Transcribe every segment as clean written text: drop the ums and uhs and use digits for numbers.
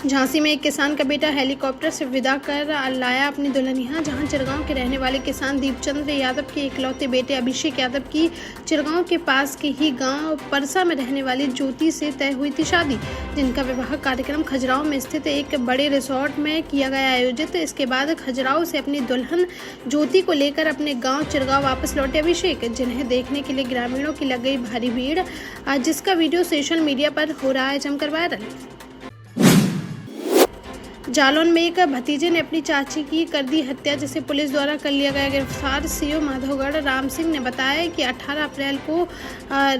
झांसी में एक किसान का बेटा हेलीकॉप्टर से विदा कर लाया अपनी दुल्हनिया। जहां चिरगांव के रहने वाले किसान दीपचंद्र यादव के इकलौते बेटे अभिषेक यादव की चिरगांव के पास के ही गांव परसा में रहने वाली ज्योति से तय हुई थी शादी, जिनका विवाह कार्यक्रम खजुराहो में स्थित एक बड़े रिसोर्ट में किया गया आयोजित। इसके बाद खजुराहो से अपनी दुल्हन ज्योति को लेकर अपने गाँव चिरगांव वापस लौटे अभिषेक, जिन्हें देखने के लिए ग्रामीणों की लग गई भारी भीड़, जिसका वीडियो सोशल मीडिया पर हो रहा है जमकर वायरल। जालौन में एक भतीजे ने अपनी चाची की कर दी हत्या, जिसे पुलिस द्वारा कर लिया गया गिरफ्तार। सीओ माधवगढ़ राम सिंह ने बताया कि 18 अप्रैल को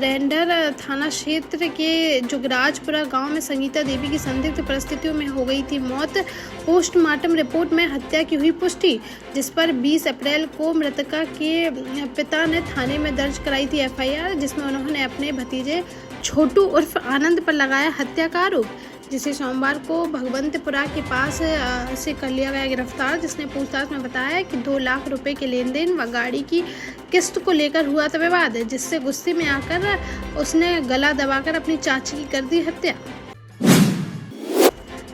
रेंडर थाना क्षेत्र के जुगराजपुरा गांव में संगीता देवी की संदिग्ध परिस्थितियों में हो गई थी मौत। पोस्टमार्टम रिपोर्ट में हत्या की हुई पुष्टि, जिस पर 20 अप्रैल को मृतका के पिता ने थाने में दर्ज कराई थी एफआईआर, जिसमें उन्होंने अपने भतीजे छोटू उर्फ आनंद पर लगाया हत्या का आरोप, जिसे सोमवार को भगवंतपुरा के पास से कर लिया गया गिरफ्तार। जिसने पूछताछ में बताया कि 2 लाख रुपए के लेन देन व गाड़ी की किस्त को लेकर हुआ था विवाद, जिससे गुस्से में आकर उसने गला दबाकर अपनी चाची की कर दी हत्या।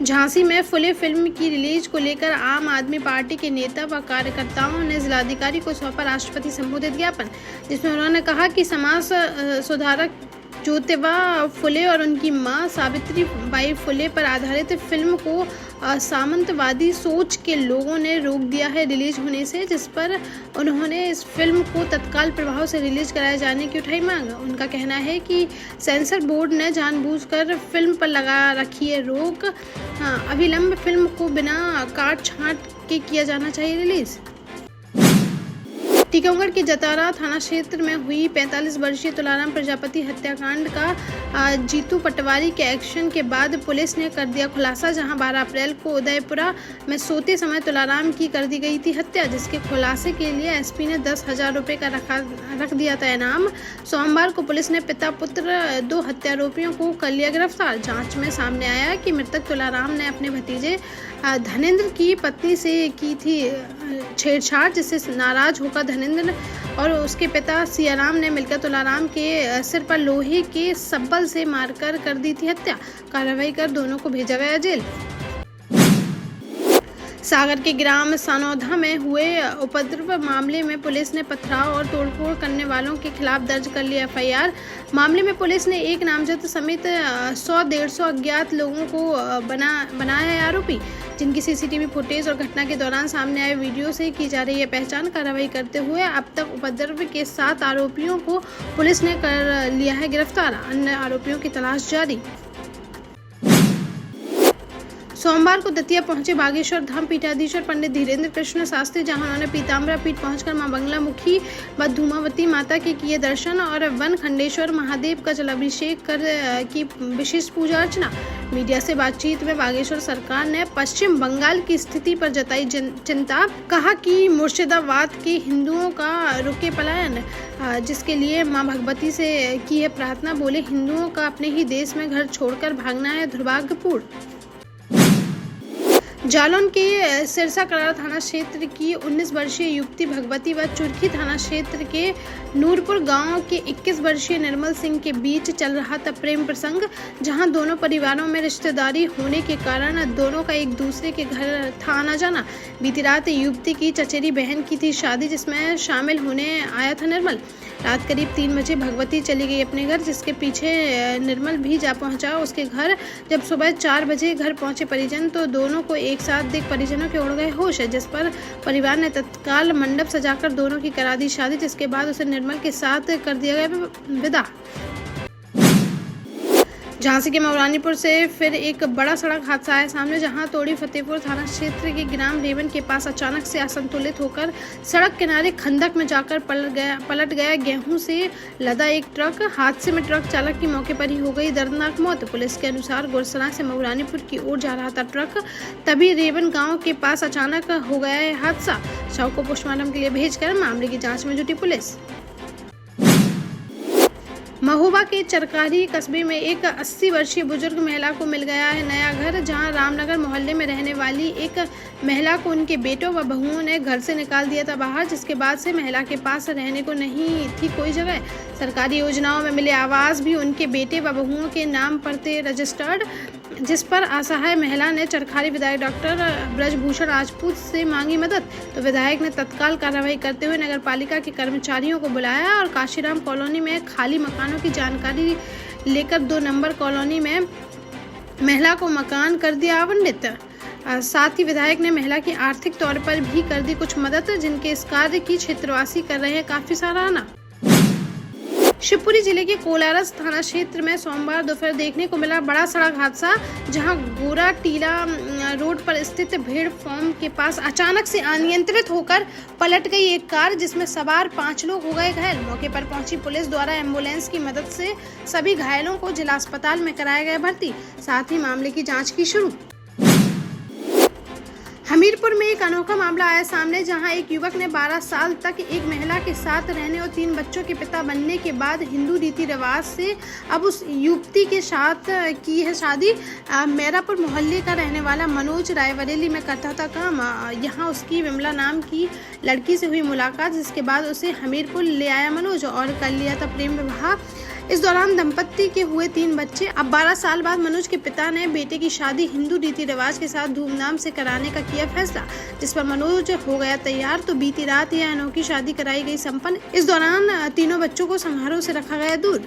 झांसी में फुले फिल्म की रिलीज को लेकर आम आदमी पार्टी के नेता व कार्यकर्ताओं ने जिलाधिकारी को सौंपा राष्ट्रपति संबोधित ज्ञापन, जिसमें उन्होंने कहा कि समाज सुधारक ज्योतिबा फुले और उनकी मां सावित्री बाई फुले पर आधारित फिल्म को सामंतवादी सोच के लोगों ने रोक दिया है रिलीज होने से, जिस पर उन्होंने इस फिल्म को तत्काल प्रभाव से रिलीज कराए जाने की उठाई मांग। उनका कहना है कि सेंसर बोर्ड ने जानबूझकर फिल्म पर लगा रखी है रोक। अविलंब फिल्म को बिना काट छांट के किया जाना चाहिए रिलीज। टीकमगढ़ के जतारा थाना क्षेत्र में हुई 45 वर्षीय तुलाराम प्रजापति हत्याकांड का जीतू पटवारी के एक्शन के बाद पुलिस ने कर दिया खुलासा, जहां 12 अप्रैल को उदयपुरा में सोते समय तुलाराम की कर दी गई थी हत्या, जिसके खुलासे के लिए एसपी ने 10,000 रुपये का रख दिया था इनाम। सोमवार को पुलिस ने पिता पुत्र 2 हत्यारोपियों को कर लिया गिरफ्तार। जांच में सामने आया कि मृतक तुलाराम ने अपने भतीजे धनेंद्र की पत्नी से की थी छेड़छाड़, जिससे नाराज होकर धनेंद्र और उसके पिता सियाराम ने मिलकर तुलाराम के सिर पर लोहे के सब्बल से मारकर कर दी थी हत्या। कार्रवाई कर दोनों को भेजा गया जेल। सागर के ग्राम सानौधा में हुए उपद्रव मामले में पुलिस ने पथराव और तोड़फोड़ करने वालों के खिलाफ दर्ज कर लिया एफआईआर। मामले में पुलिस ने एक नामजद समेत 100-150 अज्ञात लोगों को बनाया है आरोपी, जिनकी सीसीटीवी फुटेज और घटना के दौरान सामने आए वीडियो से की जा रही है पहचान। कार्रवाई करते हुए अब तक उपद्रव के 7 आरोपियों को पुलिस ने कर लिया है गिरफ्तार। अन्य आरोपियों की तलाश जारी। सोमवार को दतिया पहुंचे बागेश्वर धाम पीठाधीश्वर पंडित धीरेन्द्र कृष्ण शास्त्री, जहां उन्होंने पीताम्बरा पीठ पहुंचकर मां बंगला मुखी व धूमावती माता के किए दर्शन और वन खंडेश्वर महादेव का जलाभिषेक कर की विशेष पूजा अर्चना। मीडिया से बातचीत में बागेश्वर सरकार ने पश्चिम बंगाल की स्थिति पर जताई चिंता, कहा कि मुर्शिदाबाद के हिंदुओं का रुके पलायन, जिसके लिए मां भगवती से की है प्रार्थना। बोले, हिंदुओं का अपने ही देश में घर छोड़कर भागना है दुर्भाग्यपूर्ण। जालौन के सिरसा कलारा थाना क्षेत्र की 19 वर्षीय युवती भगवती व चुरखी थाना क्षेत्र के नूरपुर गांव के 21 वर्षीय निर्मल सिंह के बीच चल रहा था प्रेम प्रसंग, जहां दोनों परिवारों में रिश्तेदारी होने के कारण दोनों का एक दूसरे के घर था आना जाना। बीती रात युवती की चचेरी बहन की थी शादी, जिसमें शामिल होने आया था निर्मल। रात करीब 3 बजे भगवती चली गई अपने घर, जिसके पीछे निर्मल भी जा पहुंचा उसके घर। जब सुबह 4 बजे घर पहुंचे परिजन तो दोनों को एक साथ देख परिजनों के उड़ गए होश, जिस पर परिवार ने तत्काल मंडप सजाकर दोनों की करा दी शादी, जिसके बाद उसे निर्मल के साथ कर दिया गया विदा। झांसी के मऊरानीपुर से फिर एक बड़ा सड़क हादसा आया सामने, जहां तोड़ी फतेहपुर थाना क्षेत्र के ग्राम रेवन के पास अचानक से असंतुलित होकर सड़क किनारे खंदक में जाकर पलट गया गेहूं से लदा एक ट्रक। हादसे में ट्रक चालक की मौके पर ही हो गई दर्दनाक मौत। पुलिस के अनुसार गुरसराय से मऊरानीपुर की ओर जा रहा था ट्रक, तभी रेवन गाँव के पास अचानक हो गया है हादसा। शव को पोस्टमार्टम के लिए भेजकर मामले की जाँच में जुटी पुलिस। महोबा के चरकारी कस्बे में एक 80 वर्षीय बुजुर्ग महिला को मिल गया है नया घर, जहां रामनगर मोहल्ले में रहने वाली एक महिला को उनके बेटों व बहुओं ने घर से निकाल दिया था बाहर, जिसके बाद से महिला के पास रहने को नहीं थी कोई जगह। सरकारी योजनाओं में मिले आवास भी उनके बेटे व बहुओं के नाम पर थे रजिस्टर्ड। जिस पर असहाय महिला ने चरखारी विधायक डॉक्टर ब्रजभूषण राजपूत से मांगी मदद, तो विधायक ने तत्काल कार्रवाई करते हुए नगर पालिका के कर्मचारियों को बुलाया और काशीराम कॉलोनी में खाली मकानों की जानकारी लेकर 2 नंबर कॉलोनी में महिला को मकान कर दिया आवंटित। साथ ही विधायक ने महिला की आर्थिक तौर पर भी कर दी कुछ मदद, जिनके इस कार्य की क्षेत्रवासी कर रहे हैं काफी सराहना। शिवपुरी जिले के कोलारस थाना क्षेत्र में सोमवार दोपहर देखने को मिला बड़ा सड़क हादसा, जहां गोरा टीला रोड पर स्थित भेड़ फार्म के पास अचानक से अनियंत्रित होकर पलट गई एक कार, जिसमें सवार 5 लोग हो गए घायल। मौके पर पहुंची पुलिस द्वारा एम्बुलेंस की मदद से सभी घायलों को जिला अस्पताल में कराया गया भर्ती, साथ ही मामले की जाँच की शुरू। हमीरपुर में एक अनोखा मामला आया सामने, जहां एक युवक ने 12 साल तक एक महिला के साथ रहने और 3 बच्चों के पिता बनने के बाद हिंदू रीति रिवाज से अब उस युवती के साथ की है शादी। मेरापुर मोहल्ले का रहने वाला मनोज रायबरेली में करता था काम। यहां उसकी विमला नाम की लड़की से हुई मुलाकात, जिसके बाद उसे हमीरपुर ले आया मनोज और कर लिया था प्रेम विवाह। इस दौरान दंपत्ति के हुए 3 बच्चे। अब 12 साल बाद मनोज के पिता ने बेटे की शादी हिंदू रीति रिवाज के साथ धूमधाम से कराने का किया फैसला, जिस पर मनोज हो गया तैयार। तो बीती रात यह अनोखी शादी कराई गई संपन्न। इस दौरान तीनों बच्चों को समारोह से रखा गया दूर।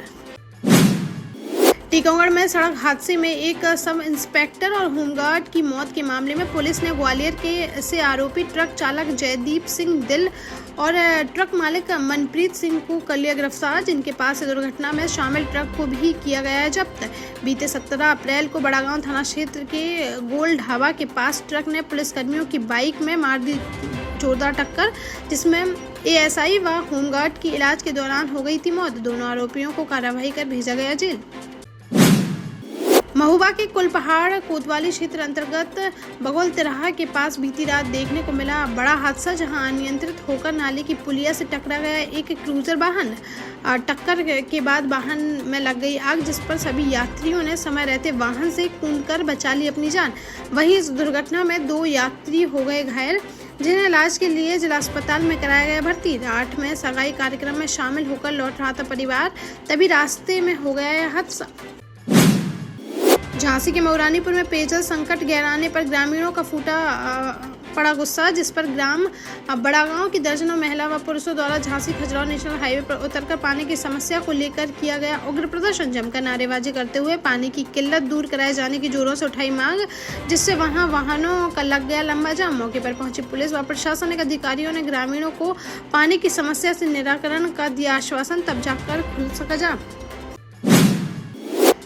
टीकमगढ़ में सड़क हादसे में एक सब इंस्पेक्टर और होमगार्ड की मौत के मामले में पुलिस ने ग्वालियर के से आरोपी ट्रक चालक जयदीप सिंह दिल और ट्रक मालिक मनप्रीत सिंह को कर लिया गिरफ्तार, जिनके पास से दुर्घटना में शामिल ट्रक को भी किया गया है जब्त। बीते 17 अप्रैल को बड़ागांव थाना क्षेत्र के गोल ढाबा के पास ट्रक ने पुलिसकर्मियों की बाइक में मार दी जोरदार टक्कर, जिसमें एएसआई व होमगार्ड की इलाज के दौरान हो गई थी मौत। दोनों आरोपियों को कार्रवाई कर भेजा गया जेल। महुआ के कुलपहाड़ कोतवाली क्षेत्र अंतर्गत बगौल तिराहा के पास बीती रात देखने को मिला बड़ा हादसा, जहां अनियंत्रित होकर नाले की पुलिया से टकरा गया एक क्रूजर वाहन। टक्कर के बाद वाहन में लग गई आग, जिस पर सभी यात्रियों ने समय रहते वाहन से कूदकर बचा ली अपनी जान। वहीं इस दुर्घटना में 2 यात्री हो गए घायल, जिन्हें इलाज के लिए जिला अस्पताल में कराया गया भर्ती। रात में सगाई कार्यक्रम में शामिल होकर लौट रहा था परिवार, तभी रास्ते में हो गया यह हादसा। झांसी के मऊरानीपुर में पेयजल संकट गहराने पर ग्रामीणों का फूटा पड़ा गुस्सा, जिस पर ग्राम बड़ागांव की दर्जनों महिला व पुरुषों द्वारा झांसी खजुराहो नेशनल हाईवे पर उतरकर पानी की समस्या को लेकर किया गया उग्र प्रदर्शन। जमकर नारेबाजी करते हुए पानी की किल्लत दूर कराए जाने की जोरों से उठाई मांग, जिससे वहां वाहनों का लग गया लंबा जाम। मौके पर पहुंची पुलिस व प्रशासनिक अधिकारियों ने ग्रामीणों को पानी की समस्या से निराकरण का दिया आश्वासन, तब जाकर खुल सका जाम।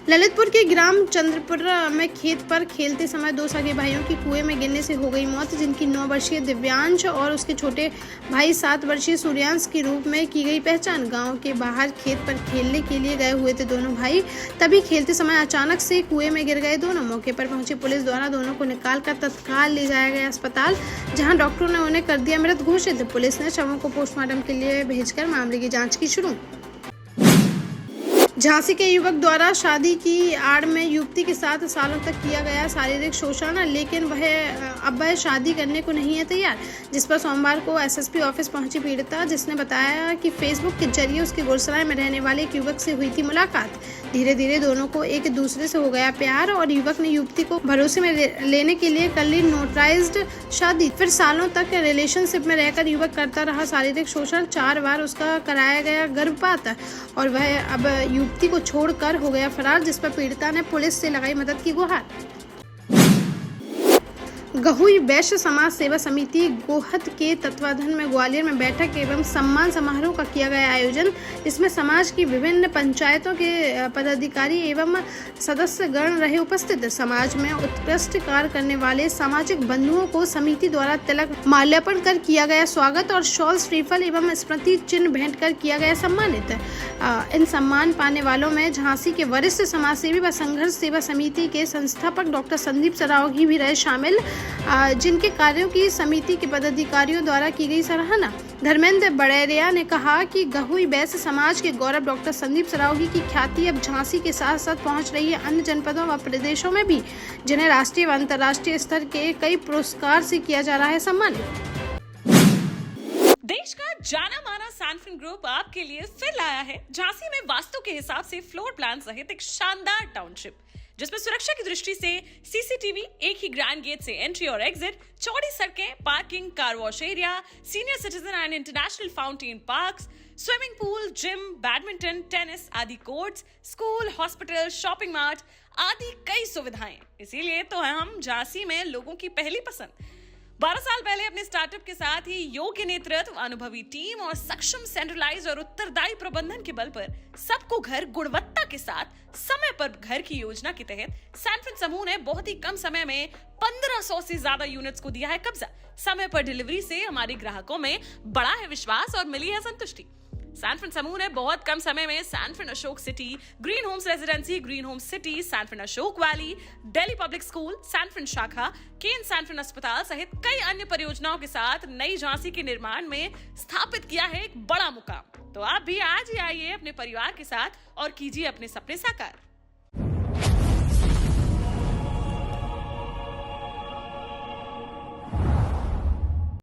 ललितपुर के ग्राम चंद्रपुर में खेत पर खेलते समय 2 सगे भाइयों की कुएं में गिरने से हो गई मौत, जिनकी 9 वर्षीय दिव्यांश और उसके छोटे भाई 7 वर्षीय सूर्यांश के रूप में की गई पहचान। गांव के बाहर खेत पर खेलने के लिए गए हुए थे दोनों भाई, तभी खेलते समय अचानक से कुएं में गिर गए दोनों। मौके पर पहुंची पुलिस द्वारा दोनों को निकालकर तत्काल ले जाया गया अस्पताल, जहाँ डॉक्टरों ने उन्हें कर दिया मृत घोषित। पुलिस ने शवों को पोस्टमार्टम के लिए भेजकर मामले की जाँच की शुरू। झांसी के युवक द्वारा शादी की आड़ में युवती के साथ सालों तक किया गया शारीरिक शोषण, लेकिन वह शादी करने को नहीं है तैयार, जिस पर सोमवार को एसएसपी ऑफिस पहुंची पीड़िता, जिसने बताया कि फेसबुक के जरिए उसके गुरसराय में रहने वाले एक युवक से हुई थी मुलाकात। धीरे धीरे दोनों को एक दूसरे से हो गया प्यार और युवक ने युवती को भरोसे में लेने के लिए कर ली नोटराइज्ड शादी। फिर सालों तक रिलेशनशिप में रहकर युवक करता रहा शारीरिक शोषण। 4 बार उसका कराया गया गर्भपात और वह अब युवती को छोड़कर हो गया फरार, जिस पर पीड़िता ने पुलिस से लगाई मदद की गुहार। गहुई वैश्य समाज सेवा समिति गोहद के तत्वाधान में ग्वालियर में बैठक एवं सम्मान समारोह का किया गया आयोजन, जिसमें समाज की विभिन्न पंचायतों के पदाधिकारी एवं सदस्य गण रहे उपस्थित। समाज में उत्कृष्ट कार्य करने वाले सामाजिक बंधुओं को समिति द्वारा तिलक माल्यार्पण कर किया गया स्वागत और शॉल श्रीफल एवं स्मृति चिन्ह भेंट कर किया गया सम्मानित। इन सम्मान पाने वालों में झांसी के वरिष्ठ समाजसेवी व संघर्ष सेवा समिति के संस्थापक डॉक्टर संदीप सरावगी भी रहे शामिल, जिनके कार्यों की समिति के पदाधिकारियों द्वारा की गई सराहना। धर्मेंद्र बड़ेरिया ने कहा कि गहुई वैश्य समाज के गौरव डॉक्टर संदीप सरावगी की ख्याति अब झांसी के साथ साथ पहुंच रही है अन्य जनपदों व प्रदेशों में भी, जिन्हें राष्ट्रीय व अंतर्राष्ट्रीय स्तर के कई पुरस्कार से किया जा रहा है सम्मानित। देश का जाना माना सैनफिन ग्रुप आपके लिए फिर लाया है झांसी में वास्तु के हिसाब से फ्लोर प्लान सहित एक शानदार टाउनशिप, जिसमें सुरक्षा की दृष्टि से सीसीटीवी, एक ही ग्रैंड गेट से एंट्री और एग्जिट, चौड़ी सड़कें, parking, car wash area, senior citizen and international fountain parks, swimming pool, gym, badminton, tennis आदि courts, school, hospital, shopping mart आदि कई सुविधाएं। इसीलिए तो हम झांसी में लोगों की पहली पसंद। 12 साल पहले अपने स्टार्टअप के साथ ही योग्य नेतृत्व, अनुभवी टीम और सक्षम सेंट्रलाइज और उत्तरदायी प्रबंधन के बल पर सबको घर गुणवत्ता के साथ समय पर घर की योजना के तहत सैनफिन समूह ने बहुत ही कम समय में 1500 से ज्यादा यूनिट्स को दिया है कब्जा। समय पर डिलीवरी से हमारे ग्राहकों में बढ़ा है विश्वास और मिली है संतुष्टि। सैनफिन समूह ने बहुत कम समय में Sanfin Ashok city, green homes residency, green homes city, Sanfin Ashok valley, Delhi public school, Sanfin शाखा, केन सैनफिन अस्पताल सहित कई अन्य परियोजनाओं के साथ नई झांसी के निर्माण में स्थापित किया है एक बड़ा मुकाम। तो आप भी आज ही आइए अपने परिवार के साथ और कीजिए अपने सपने साकार।